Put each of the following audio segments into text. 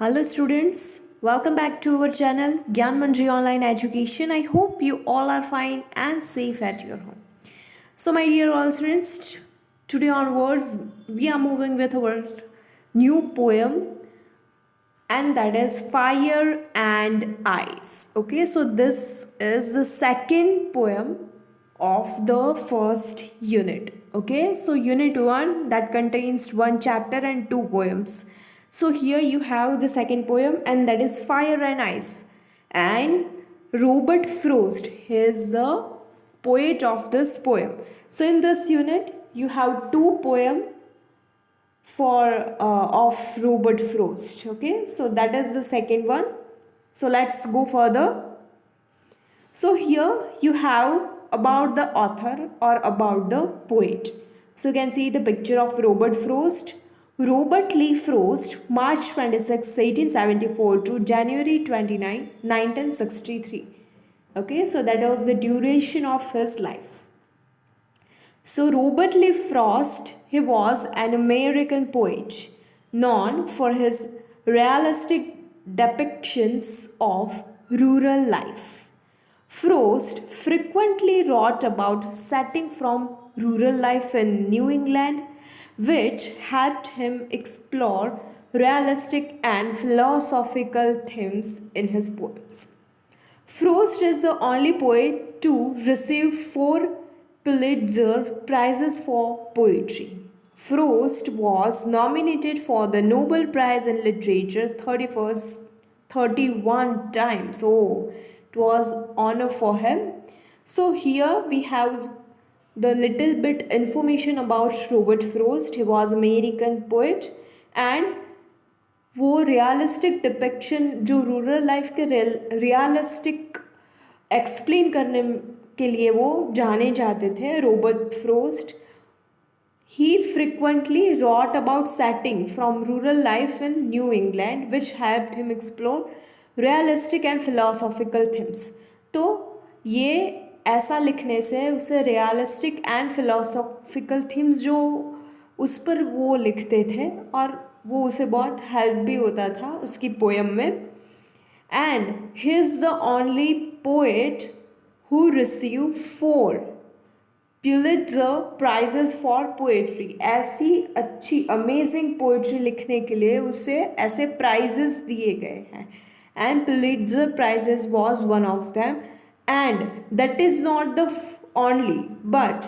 Hello students, welcome back to our channel Gyan Manjri Online Education. I hope you all are fine and safe at your home. So my dear all students, today onwards we are moving with our new poem, and that is Fire and Ice. Okay, so this is the second poem of the first unit. Okay, so unit 1 that contains one chapter and two poems. So here you have the second poem, and that is Fire and Ice. And Robert Frost is the poet of this poem. So in this unit you have two poems for of Robert Frost. Okay, so that is the second one. So let's go further. So here you have about the author or about the poet. So you can see the picture of Robert Frost. Robert Lee Frost, March 26, 1874 to January 29, 1963. Okay, so that was the duration of his life. So Robert Lee Frost, he was an American poet known for his realistic depictions of rural life. Frost frequently wrote about setting from rural life in New England, which helped him explore realistic and philosophical themes in his poems. Frost is the only poet to receive four Pulitzer Prizes for poetry. Frost was nominated for the Nobel Prize in Literature 31 times. Oh, it was honor for him. So here we have the little bit information about Robert Frost. He was American poet, and वो realistic depiction जो rural life के realistic explain करने के लिए वो जाने जाते थे. Robert frost he frequently wrote about setting from rural life in New England, which helped him explore realistic and philosophical themes. तो ये ऐसा लिखने से उसे रियलिस्टिक एंड फिलोसॉफिकल थीम्स जो उस पर वो लिखते थे, और वो उसे बहुत हेल्प भी होता था उसकी पोएम में. And he is the only poet who receive 4 Pulitzer Prizes for Poetry. ऐसी अच्छी अमेजिंग पोएट्री लिखने के लिए उसे ऐसे प्राइजेस दिए गए हैं, and Pulitzer Prizes was one of them. And that is not the only, but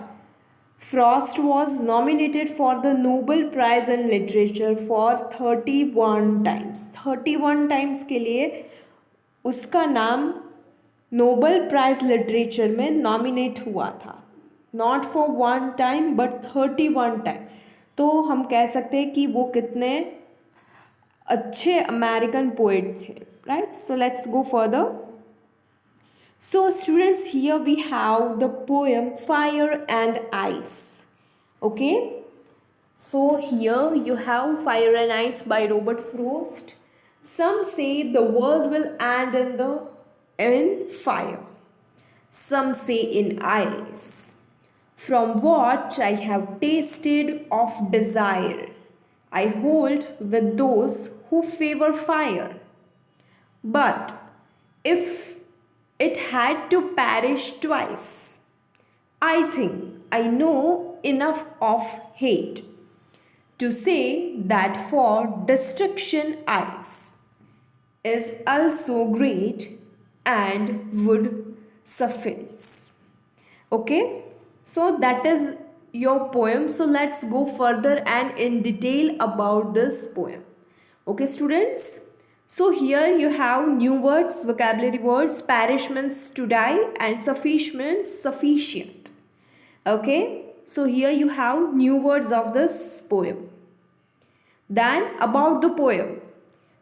Frost was nominated for the Nobel Prize in Literature for 31 times. 31 times के लिए उसका नाम नोबेल प्राइज लिटरेचर में नॉमिनेट हुआ था. Not for 1 time but 31 time. तो हम कह सकते हैं कि वो कितने अच्छे अमेरिकन पोएट थे, right. So let's go further. So students, here we have the poem Fire and Ice. Okay, so here you have Fire and Ice by Robert Frost. Some say the world will end in fire, some say in ice. From what I have tasted of desire, I hold with those who favor fire. But if it had to perish twice, I think I know enough of hate to say that for destruction ice is also great and would suffice. Okay, so that is your poem. So let's go further and in detail about this poem. Okay students, so here you have new words, vocabulary words. Perish means to die, and sufficient means sufficient. Okay, so here you have new words of this poem. Then about the poem.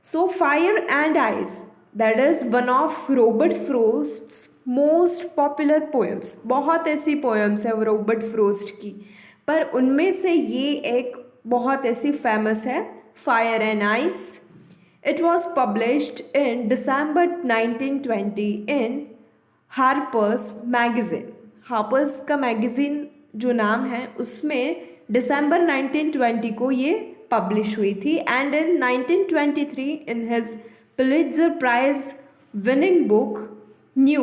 So Fire and Ice, that is one of Robert Frost's most popular poems. बहुत ऐसी poems है Robert frost की, पर उनमें से ये एक बहुत ऐसी फेमस है, fire and ice. It was published in December 1920 in Harper's magazine. Harper's का मैगज़ीन जो नाम है उसमें December 1920 को ये पब्लिश हुई थी. And in 1923 in his Pulitzer prize winning book New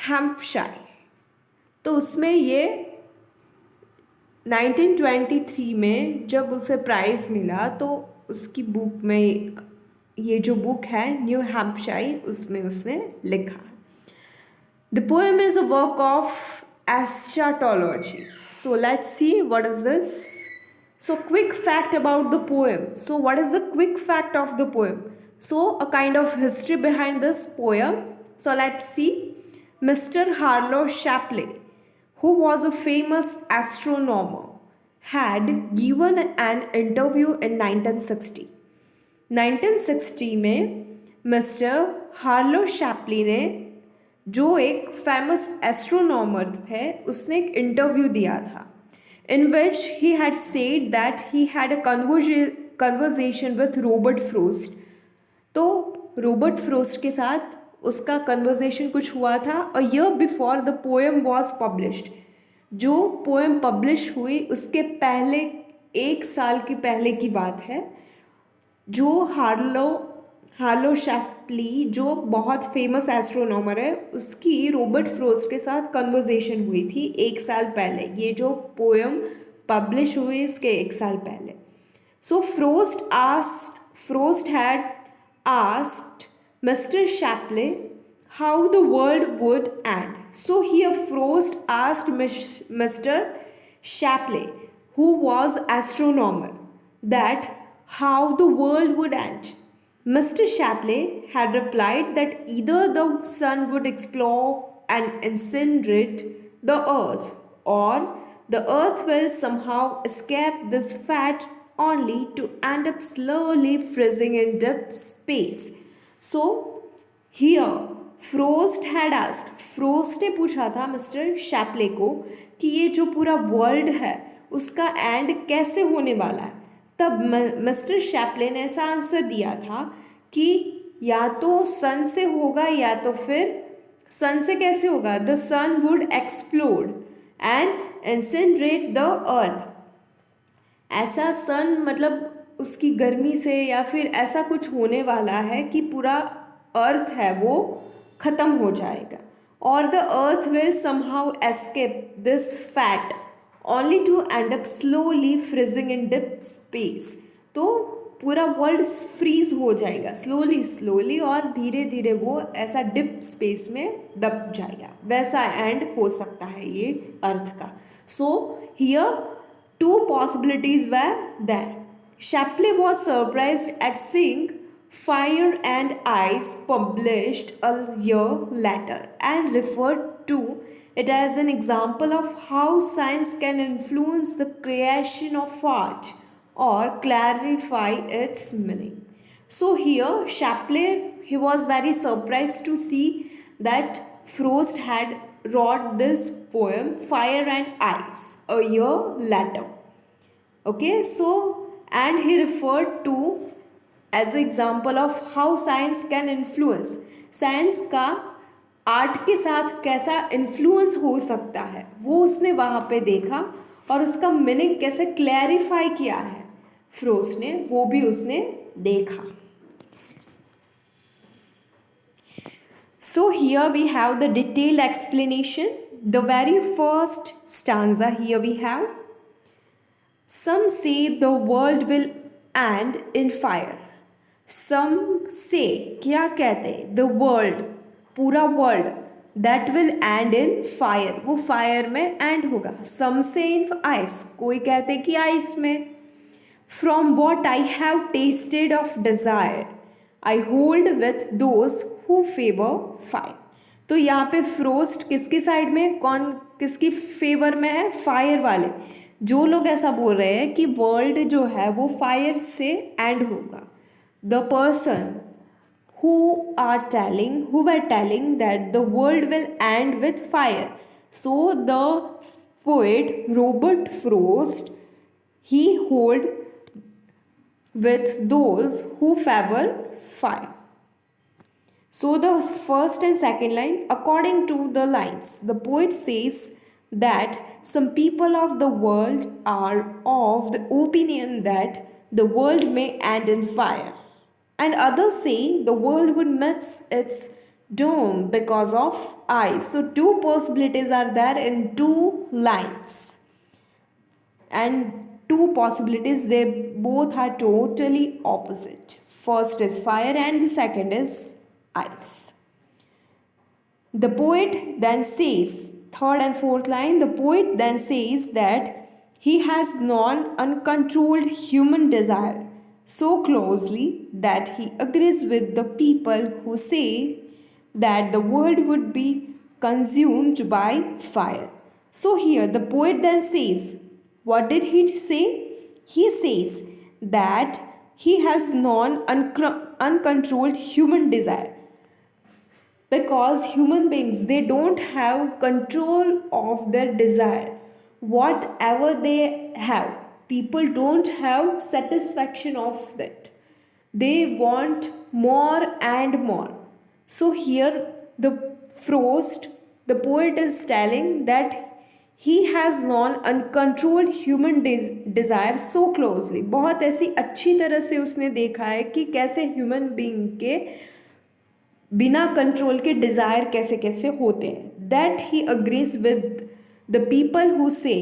Hampshire, तो उसमें ये 1923 में जब उसे प्राइज़ मिला तो उसकी बुक में, ये जो बुक है न्यू हैम्पशायर, उसमें उसने लिखा. The poem is a work of eschatology. So let's see what is this. So quick fact about the poem. So what is the quick fact of the poem? So a kind of history behind this poem. So let's see. Mr. Harlow Shapley, who was a famous astronomer, had given an interview in 1960. 1960 में mister Harlow शैप्ली ने, जो एक famous astronomer थे, उसने एक interview दिया था in which he had said that he had a conversation with Robert Frost. तो रॉबर्ट फ्रोस्ट के साथ उसका कन्वर्जेशन कुछ हुआ था a year before the poem was published. जो पोएम पब्लिश हुई उसके पहले, 1 साल की पहले की बात है. जो हार्लो शैप्ली, जो बहुत फेमस एस्ट्रोनॉमर है, उसकी रॉबर्ट फ्रोस्ट के साथ कन्वर्जेशन हुई थी 1 साल पहले. ये जो पोएम पब्लिश हुई इसके 1 साल पहले. So Frost had asked mister Shapley how the world would end. So here Frost asked mister Shapley, who was astronomer, that how the world would end. Mr. Shapley had replied that either the sun would explode and incinerate the earth, or the earth will somehow escape this fate only to end up slowly freezing in deep space. So here Frost had asked, Frost ने पूछा था mister शैप्ले को कि ये जो पूरा world है उसका एंड कैसे होने वाला है. तब मिस्टर शैप्ले ने ऐसा आंसर दिया था कि या तो सन से होगा या तो फिर सन से कैसे होगा, the sun would explode and incinerate the earth. ऐसा सन मतलब उसकी गर्मी से या फिर ऐसा कुछ होने वाला है कि पूरा अर्थ है वो ख़त्म हो जाएगा. और the earth will somehow escape this fat only to end up slowly freezing in deep space. तो पूरा वर्ल्ड फ्रीज हो जाएगा स्लोली और धीरे धीरे वो ऐसा डिप स्पेस में दब जाएगा. वैसा एंड हो सकता है ये अर्थ का. So here 2 possibilities were there. Shapley was surprised at seeing Fire and Ice published a year later and referred to it as an example of how science can influence the creation of art or clarify its meaning. So here Shapley, he was very surprised to see that Frost had wrote this poem Fire and Ice a year later. Okay, so and he referred to as an example of how science can influence, science का art के साथ कैसा influence हो सकता है वो उसने वहाँ पे देखा और उसका मीनिंग कैसे क्लैरिफाई किया है फ्रोस्ट ने, वो भी उसने देखा. So here we have the detailed explanation. The very first stanza here we have. Some say the world will end in fire. Some say, क्या कहते, the world, पूरा world, that will end in fire, वो fire में and होगा. Some say in ice, कोई कहते कि ice में. From what I have tasted of desire, I hold with those who favor fire. तो यहाँ पे फ्रोस्ट किसकी साइड में, कौन किसकी फेवर में है, फायर वाले. जो लोग ऐसा बोल रहे हैं कि वर्ल्ड जो है वो फायर से एंड होगा. The person who were telling that the world will end with fire. So the poet Robert Frost, he hold with those who favor fire. So the first and second line, according to the lines, the poet says that some people of the world are of the opinion that the world may end in fire. And others say the world would miss its doom because of ice. So two possibilities are there in two lines, and two possibilities, they both are totally opposite. First is fire and the second is ice. The poet then says, third and fourth line, the poet then says that he has known uncontrolled human desire so closely that he agrees with the people who say that the world would be consumed by fire. So here the poet then says, what did he say? He says that he has known uncontrolled human desire, because human beings, they don't have control of their desire. Whatever they have, people don't have satisfaction of that. They want more and more. So here the Frost, the poet is telling that he has known uncontrolled human desire so closely, बहुत ऐसी अच्छी तरह से उसने देखा है कि कैसे ह्यूमन बीइंग के बिना कंट्रोल के डिज़ायर कैसे कैसे होते हैं. That he agrees with the people who say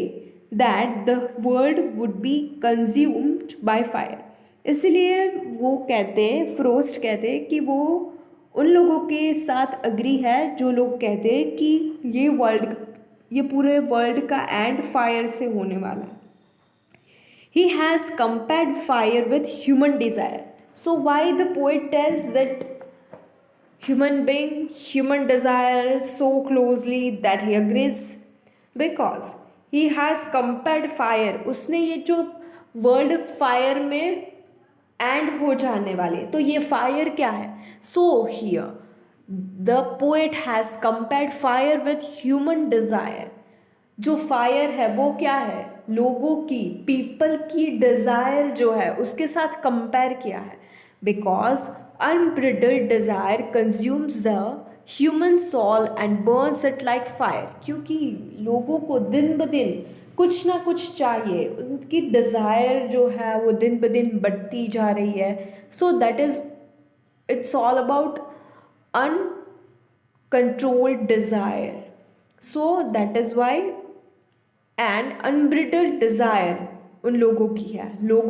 that the world would be consumed by fire. इसलिए वो कहते हैं, फ्रोस्ट कहते हैं कि वो उन लोगों के साथ अग्री है जो लोग कहते हैं कि ये पूरे वर्ल्ड का एंड फायर से होने वाला है. He has compared fire with human desire. So why the poet tells that human desire so closely that he agrees? Because he has compared fire. उसने ये जो वर्ल्ड फायर में एंड हो जाने वाले, तो ये फायर क्या है? So here the poet has compared fire with human desire. जो फायर है वो क्या है? लोगों की, पीपल की डिज़ायर जो है उसके साथ कंपेयर किया है. Because unbridled desire consumes the human soul and burns it like fire. क्योंकि लोगों को दिन ब दिन कुछ ना कुछ चाहिए, उनकी डिज़ायर जो है वो दिन ब दिन बढ़ती जा रही है. So that is, it's all about uncontrolled desire. So that is why and unbridled desire उन लोगों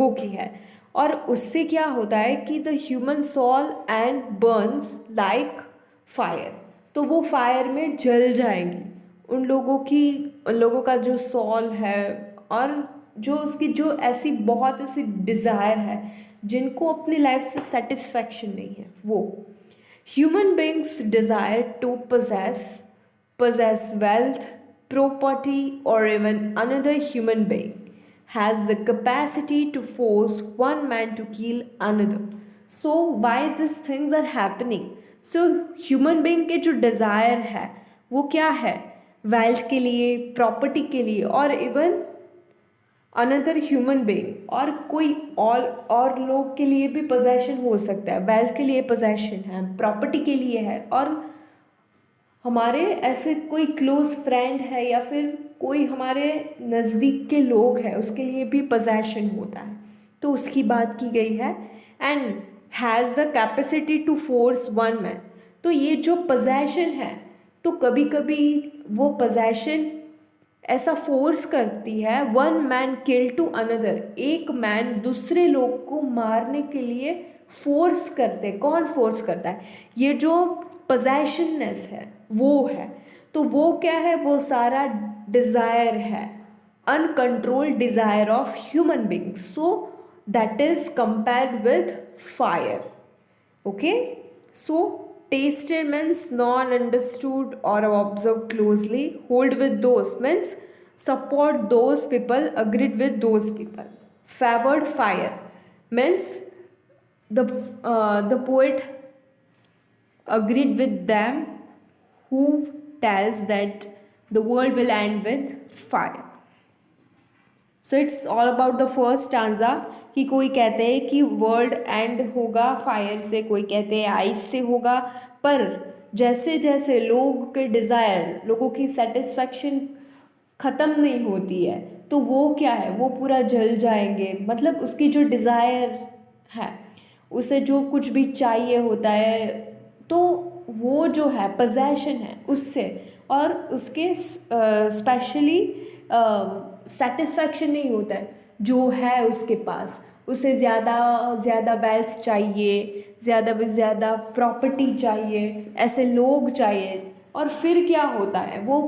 की है. और उससे क्या होता है कि the human soul and burns like fire. तो वो फायर में जल जाएंगी. उन लोगों का जो सोल है और जो उसकी जो ऐसी बहुत ऐसी डिज़ायर है जिनको अपनी लाइफ से सेटिस्फैक्शन नहीं है, वो human beings desire to possess wealth, property, or even another human being has the capacity to force one man to kill another. So why these things are happening? So human being के जो desire है वो क्या है? wealth के लिए, property के लिए, और even another human being, और कोई और लोग के लिए भी possession हो सकता है. wealth के लिए possession है, property के लिए है, और हमारे ऐसे कोई क्लोज फ्रेंड है या फिर कोई हमारे नज़दीक के लोग हैं उसके लिए भी पोजेशन होता है. तो उसकी बात की गई है. And has the capacity to force one man. तो ये जो पोजेशन है, तो कभी कभी वो पोजेशन ऐसा फोर्स करती है, one man kill to another, एक मैन दूसरे लोग को मारने के लिए फोर्स करते. कौन फोर्स करता है? ये जो पोजेशननेस है वो है. तो वो क्या है? वो सारा डिज़ायर है, uncontrolled desire of human beings. So that is compared with fire. Okay, so tasted means non understood or observed closely. Hold with those means support those people, agreed with those people. Favored fire means the poet agreed with them who tells that the world will end with fire. So it's all about the first stanza कि कोई कहते हैं कि world and होगा fire से, कोई कहते हैं आइस से होगा. पर जैसे जैसे लोग के डिज़ायर, लोगों की सेटिस्फैक्शन ख़त्म नहीं होती है, तो वो क्या है, वो पूरा जल जाएंगे। मतलब उसकी जो डिज़ायर है, उसे जो कुछ भी चाहिए होता है, तो वो जो है पजेशन है उससे, और उसके स्पेशली सेटिस्फैक्शन नहीं होता है जो है उसके पास। उसे ज़्यादा ज़्यादा वेल्थ चाहिए, ज़्यादा से ज़्यादा प्रॉपर्टी चाहिए, ऐसे लोग चाहिए। और फिर क्या होता है, वो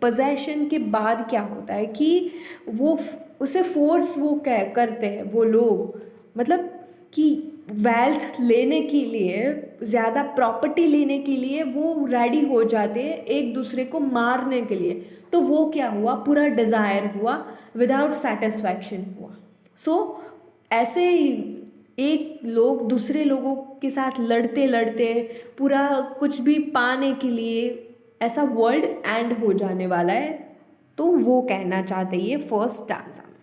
पजेशन के बाद क्या होता है कि वो उसे फोर्स वो क्या करते हैं वो लोग, मतलब कि वेल्थ लेने के लिए, ज़्यादा प्रॉपर्टी लेने के लिए वो रेडी हो जाते हैं एक दूसरे को मारने के लिए। तो वो क्या हुआ, पूरा डिज़ायर हुआ, विदाउट सेटिस्फैक्शन हुआ। सो ऐसे ही एक लोग दूसरे लोगों के साथ लड़ते लड़ते पूरा कुछ भी पाने के लिए, ऐसा वर्ल्ड एंड हो जाने वाला है। तो वो कहना चाहते ये फर्स्ट स्टैंजा में।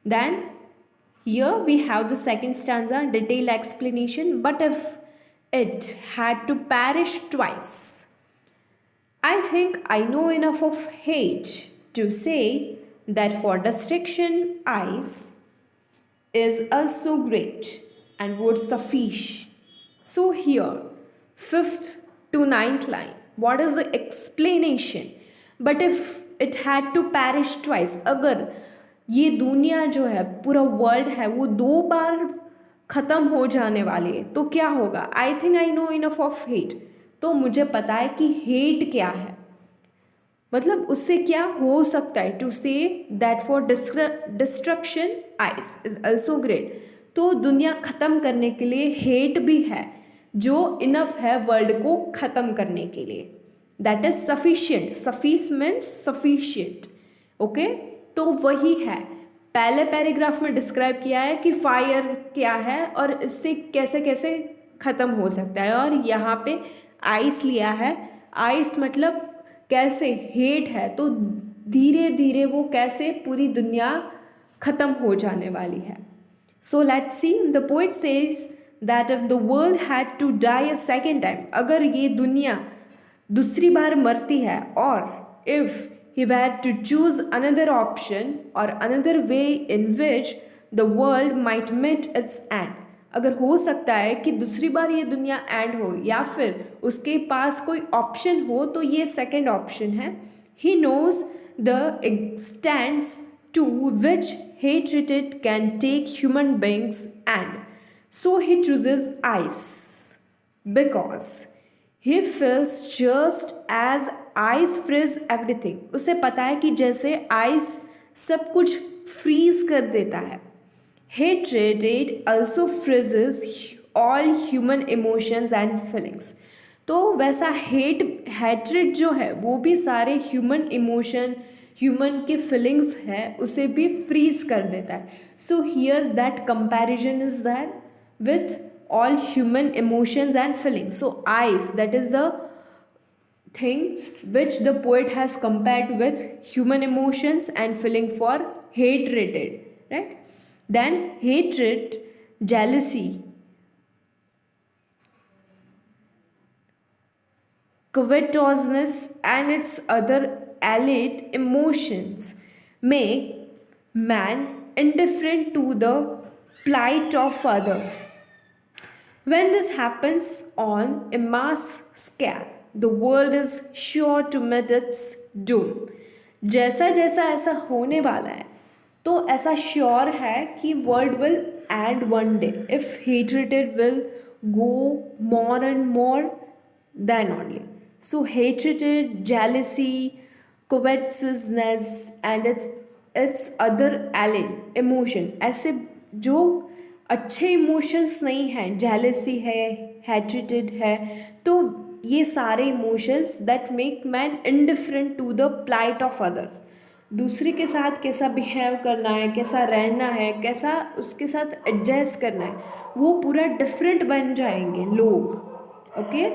Then here we have the second stanza, detailed explanation. But if it had to perish twice, I think I know enough of hate to say that for destruction ice is also great and would suffice. So here, fifth to ninth line, what is the explanation? But if it had to perish twice, अगर ये दुनिया जो है, पूरा world है, वो दो बार ख़त्म हो जाने वाली है, तो क्या होगा? I think I know enough of hate, तो मुझे पता है कि हेट क्या है। मतलब उससे क्या हो सकता है, to say that for destruction ice is also great, तो दुनिया ख़त्म करने के लिए हेट भी है जो इनफ है वर्ल्ड को ख़त्म करने के लिए। That is sufficient, suffice means sufficient. Okay, तो वही है, पहले पैराग्राफ में डिस्क्राइब किया है कि फायर क्या है और इससे कैसे कैसे ख़त्म हो सकता है, और यहाँ पे आइस लिया है। आइस मतलब कैसे हेट है, तो धीरे धीरे वो कैसे पूरी दुनिया ख़त्म हो जाने वाली है। So let's see, the poet says that if the world had to die a second time, अगर ये दुनिया दूसरी बार मरती है, और if he were to choose another option or another way in which the world might meet its end, अगर हो सकता है कि दूसरी बार ये दुनिया एंड हो या फिर उसके पास कोई ऑप्शन हो, तो ये सेकंड ऑप्शन है। he knows the extents to which hatred can take human beings, and so he chooses ice because he feels just as ice freeze everything. उसे पता है कि जैसे आइस सब कुछ फ्रीज कर देता है, hatred also freezes all human emotions and feelings. तो वैसा hatred जो है वो भी सारे ह्यूमन इमोशन, ह्यूमन के फीलिंग्स है, उसे भी फ्रीज कर देता है। So here that comparison is there with all human emotions and feelings. So ice, that is the thing which the poet has compared with human emotions and feeling for hatred, right? Then hatred, jealousy, covetousness and its other allied emotions make man indifferent to the plight of others. When this happens on a mass scale, the world is sure to meet its doom. जैसा जैसा ऐसा होने वाला है, तो ऐसा sure है कि world will and one day if hatred will go more and more then only. So hatred, jealousy, covetousness and its other allied emotion, ऐसे जो अच्छे इमोशंस नहीं हैं, जेलसी है, हैट्रेटेड है, तो ये सारे emotions that make man indifferent to the plight of others. दूसरे के साथ कैसा बिहेव करना है, कैसा रहना है, कैसा उसके साथ एडजस्ट करना है, वो पूरा डिफरेंट बन जाएंगे लोग। Okay,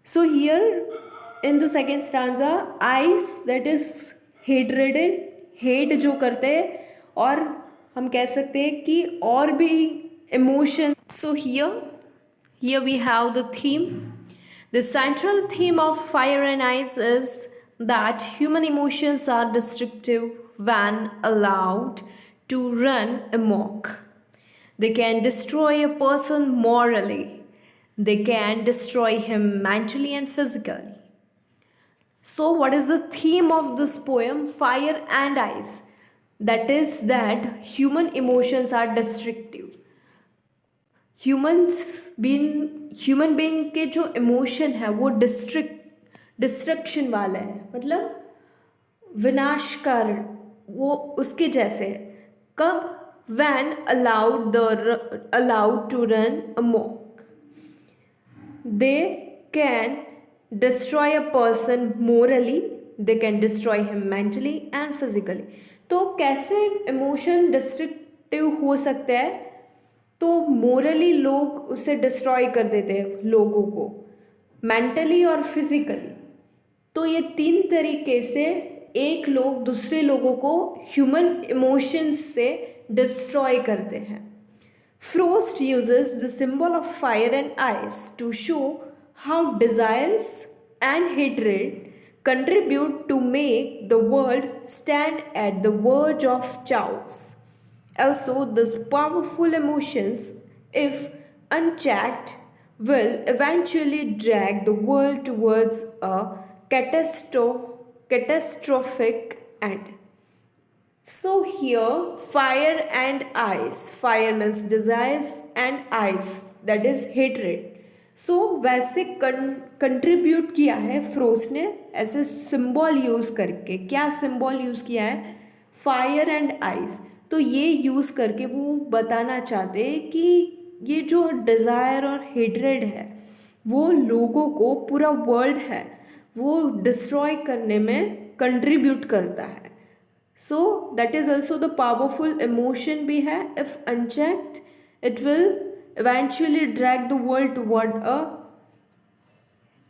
so here in the second stanza, ice that is hatred, hate जो करते हैं, और हम कह सकते हैं कि और भी emotion. So here we have the theme, the central theme of fire and ice is that human emotions are destructive when allowed to run amok. They can destroy a person morally. They can destroy him mentally and physically. So, what is the theme of this poem? Fire and Ice. That is that human emotions are destructive. Humans been human being के जो emotion है वो destruction वाला है, मतलब विनाश कारण, वो उसके जैसे है. कब? When allowed to run amok, they can destroy a person morally, they can destroy him mentally and physically. तो कैसे इमोशन डिस्ट्रक्टिव हो सकता है? तो मोरली लोग उसे डिस्ट्रॉय कर देते हैं लोगों को, मेंटली और फिजिकली. तो ये तीन तरीके से एक लोग दूसरे लोगों को ह्यूमन इमोशंस से डिस्ट्रॉय करते हैं. Frost uses the symbol of fire and ice to show how desires and hatred contribute to make the world stand at the verge of chaos. Also, these powerful emotions, if unchecked, will eventually drag the world towards a catastrophic end. So, here fire and ice. Fire means desires and ice, that is hatred. सो वैसे contribute किया है frost ने ऐसे symbol use करके. क्या symbol use किया है? Fire and ice. तो ये यूज़ करके वो बताना चाहते हैं कि ये जो डिज़ायर और हेट्रेड है वो लोगों को, पूरा वर्ल्ड है वो डिस्ट्रॉय करने में कंट्रीब्यूट करता है. So that is also the powerful emotion भी है. If unchecked it will eventually drag the world toward a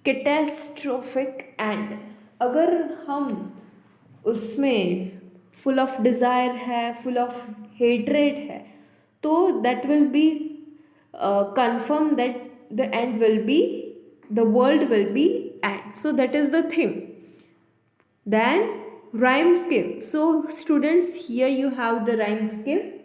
catastrophic end. अगर हम उसमें फुल ऑफ डिज़ायर है, फुल ऑफ हेट्रेड है, तो that will be confirm that the end will be, the world will be end. So that is the thing. Then rhyme scheme. So students, here you have the rhyme scheme.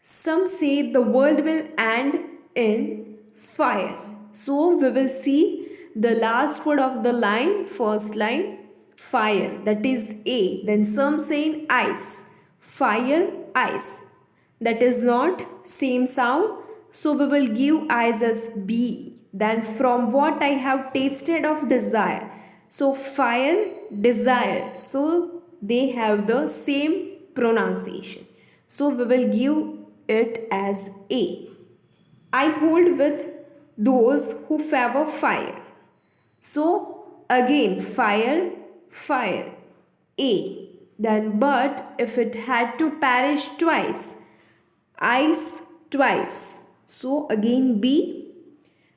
Some say the world will end in fire. So we will see the last word of the line, first line, fire, that is A. Then some say in ice, fire, ice, that is not same sound. So we will give ice as B. Then from what I have tasted of desire. So fire, desire. So they have the same pronunciation. So we will give it as A. I hold with those who favor fire. So again fire, fire, A. Then but if it had to perish twice, ice, twice. So again B.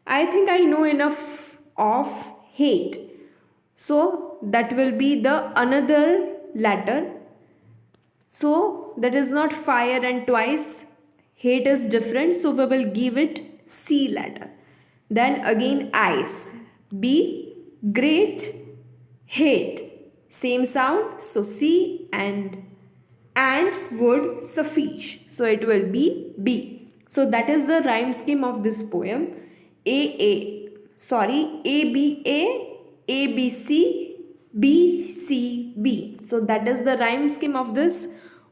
I think I know enough of hate. So that will be the another letter. So that is not fire and twice. Hate is different, so we will give it C letter. Then again ice, B. Great, hate, same sound, so C. And would suffice, so it will be B. So that is the rhyme scheme of this poem. ABA, ABC, BCB. So that is the rhyme scheme of this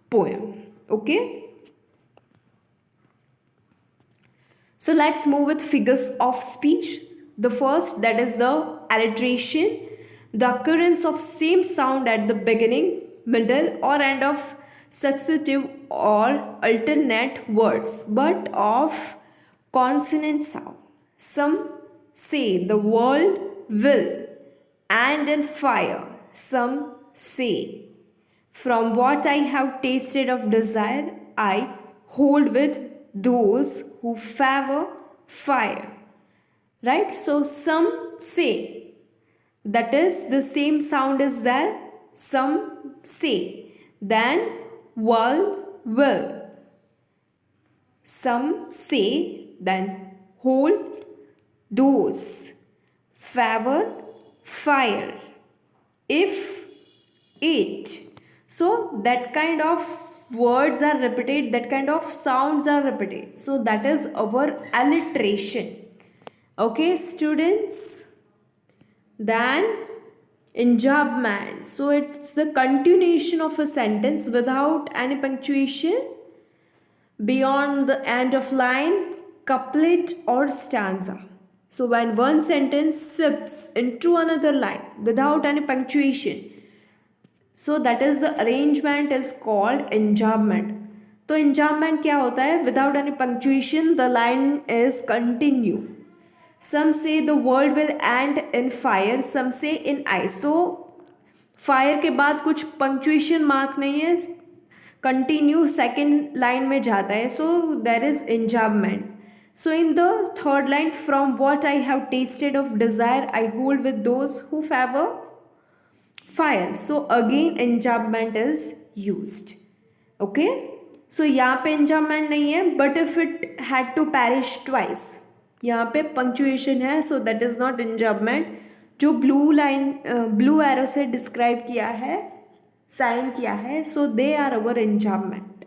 poem. Okay. So let's move with figures of speech. The first, that is the alliteration, the occurrence of same sound at the beginning, middle or end of successive or alternate words, but of consonant sound. Some say the world will end in fire. Some say from what I have tasted of desire, I hold with those who favor fire. Right? So some say, that is the same sound is there. Some say. Then will. Some say, then hold those, favor fire, if, it. So that kind of words are repeated, that kind of sounds are repeated, so that is our alliteration. Okay students, then enjambment, so it's the continuation of a sentence without any punctuation beyond the end of line, couplet or stanza. So when one sentence sips into another line without any punctuation, so that is the arrangement is called enjambment. तो enjambment क्या होता है? Without any punctuation, the line is continue. Some say the word will end in fire, some say in ice. So fire के बाद कुछ punctuation mark नहीं है, continue second line में जाता है, so there is enjambment. So in the third line, from what I have tasted of desire, I hold with those who favor fire. So again enjambment is used. Okay, so यहाँ पे enjambment नहीं है, but if it had to perish twice, यहाँ पे punctuation है, so that is not enjambment. जो blue line blue arrow से describe किया है, साइन किया है, so they are our enjambment.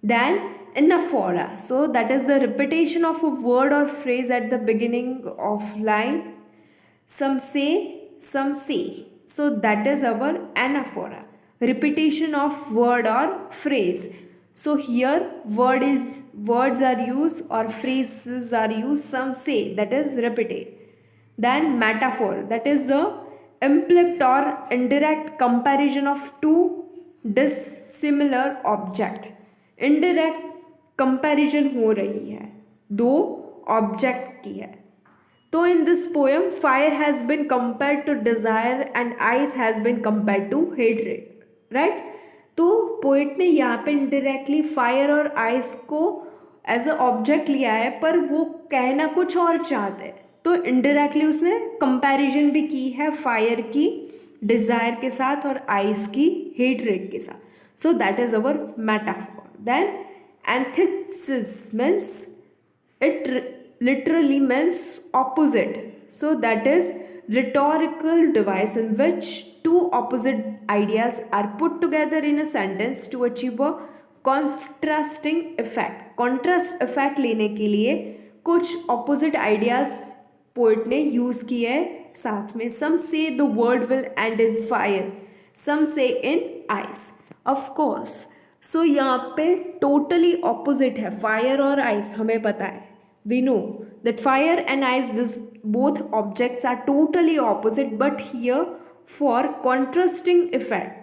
Then anaphora, so that is the repetition of a word or phrase at the beginning of line. Some say, some say, so that is our anaphora, repetition of word or phrase. So here words are used or phrases are used, some say, that is repeated. Then metaphor, that is the implied or indirect comparison of two dissimilar object. Indirect comparison हो रही है, दो object की है. तो in this poem, fire has been compared to desire and ice has been compared to hatred, right? तो poet ने यहाँ पे इंडायरेक्टली फायर और आइस को एज अ ऑब्जेक्ट लिया है, पर वो कहना कुछ और चाहते हैं, तो इनडायरेक्टली उसने कंपैरिजन भी की है फायर की डिजायर के साथ और आइस की हेटरेट के साथ. So that is our metaphor. Then antithesis means it literally means opposite. So that is rhetorical device in which two opposite ideas are put together in a sentence to achieve a contrasting effect. Contrast effect लेने के लिए कुछ opposite ideas poet ने use किए हैं साथ में. Some say the word will end in fire, some say in ice. Of course. So यहाँ पे totally opposite है fire और ice, हमें पता है. We know that fire and ice, this both objects are totally opposite, but here for contrasting effect,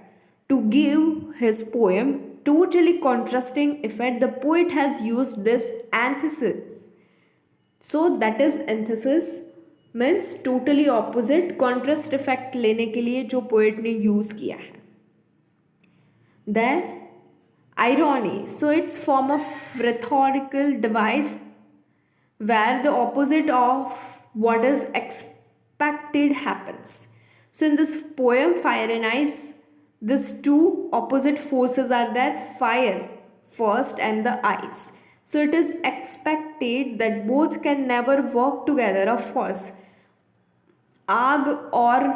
to give his poem totally contrasting effect, the poet has used this antithesis. So that is antithesis means totally opposite. contrast effect लेने के लिए जो poet ने use किया है. Then irony, so it's form of rhetorical device where the opposite of what is expected happens. So in this poem fire and ice, these two opposite forces are there, fire first and the ice. So it is expected that both can never work together. Of course, आग और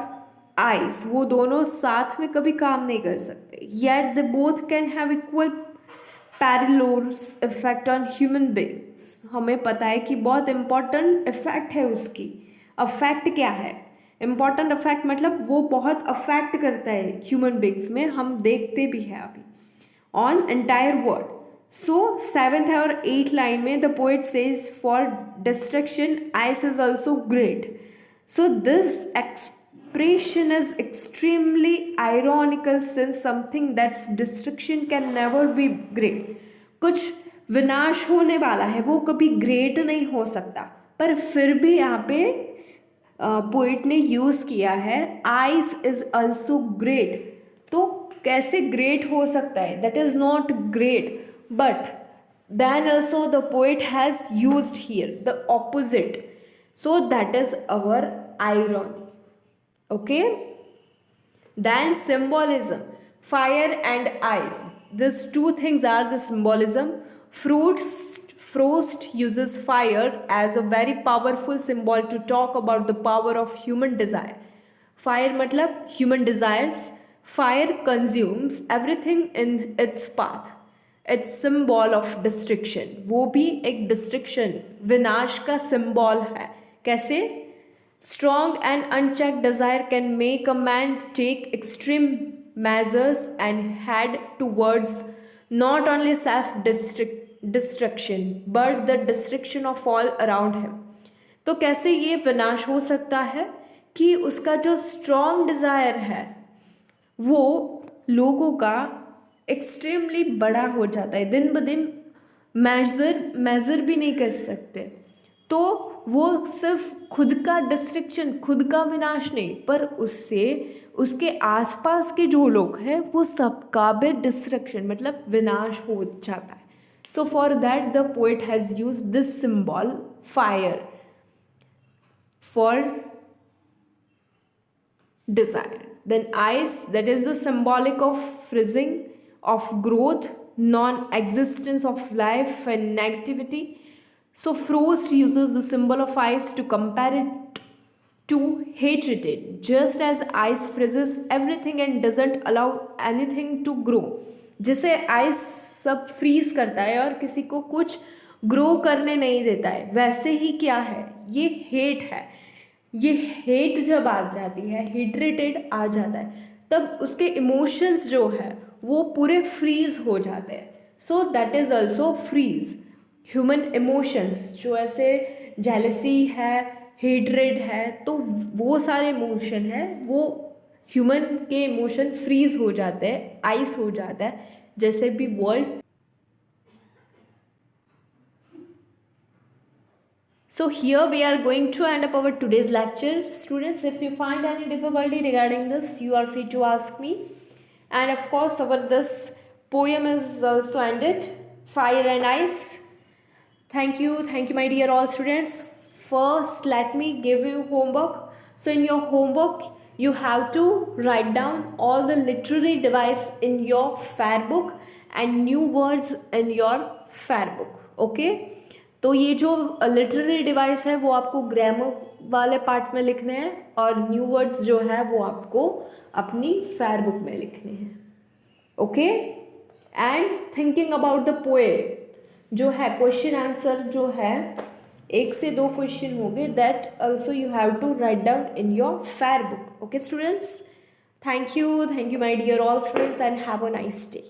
ice वो दोनों साथ में कभी काम नहीं कर सकते, yet they both can have equal parallels effect on human beings. हमें पता है कि बहुत इंपॉर्टेंट इफेक्ट है उसकी. अफेक्ट क्या है? इंपॉर्टेंट अफेक्ट मतलब वो बहुत अफेक्ट करता है ह्यूमन बीइंग्स में, हम देखते भी हैं अभी on entire world. So 7th और 8th लाइन में the poet says for destruction ice is also great. So this expression is extremely ironical since something that's destruction can never be great. कुछ विनाश होने वाला है वो कभी ग्रेट नहीं हो सकता, पर फिर भी यहाँ पे पोइट ने यूज किया है आइस इज ऑल्सो ग्रेट. तो कैसे ग्रेट हो सकता है? That is not great, but then also the poet has used here the opposite, so that is our irony. Okay, then symbolism, fire and ice, these two things are the symbolism. Frost uses fire as a very powerful symbol to talk about the power of human desire. Fire मतलब human desires, fire consumes everything in its path, it's symbol of destruction, वो भी एक destruction, विनाश का symbol है। कैसे? Strong and unchecked desire can make a man take extreme measures and head towards not only self destruction but the destruction of all around him। तो कैसे ये विनाश हो सकता है कि उसका जो स्ट्रॉन्ग डिजायर है वो लोगों का एक्सट्रीमली बड़ा हो जाता है, दिन ब दिन मेजर भी नहीं कर सकते। तो वो सिर्फ खुद का डिस्ट्रक्शन, खुद का विनाश नहीं, पर उससे उसके आसपास के जो लोग हैं वो सबका भी डिस्ट्रक्शन मतलब विनाश हो जाता है। So for that the poet has use this symbol fire for desire। Then ice, that is the symbolic of freezing, of growth, non-existence of life and negativity। So Frost uses the symbol of ice to compare it to hatred, just as ice freezes everything and doesn't allow anything to grow। जिसे ice सब freeze करता है और किसी को कुछ grow करने नहीं देता है, वैसे ही क्या है, ये हेट है। ये हेट जब आ जाती है, हेट्रेटेड आ जाता है, तब उसके इमोशंस जो है वो पूरे फ्रीज हो जाते हैं। So that is also freeze. Human emotions जो ऐसे जेलसी है, हेट्रेड है, तो वो सारे इमोशन है, वो ह्यूमन के इमोशन फ्रीज हो जाते हैं, आइस हो जाता है, जैसे भी world. So here we are going to end up our today's lecture. Students, if you find any difficulty regarding this, you are free to ask me. And of course, our this poem is also ended, Fire and Ice. Thank you, my dear all students. First, let me give you homework. So in your homework, you have to write down all the literary device in your fair book and new words in your fair book. Okay? तो ये जो literary device है वो आपको grammar वाले part में लिखने हैं और न्यू वर्ड्स जो है वो आपको अपनी फेयर बुक में लिखने हैं। Okay? And thinking about the poem जो है, क्वेश्चन आंसर जो है 1 से 2 क्वेश्चन हो गए, that also you have to write down in your fair book. Okay students, thank you my dear all students and have a nice day.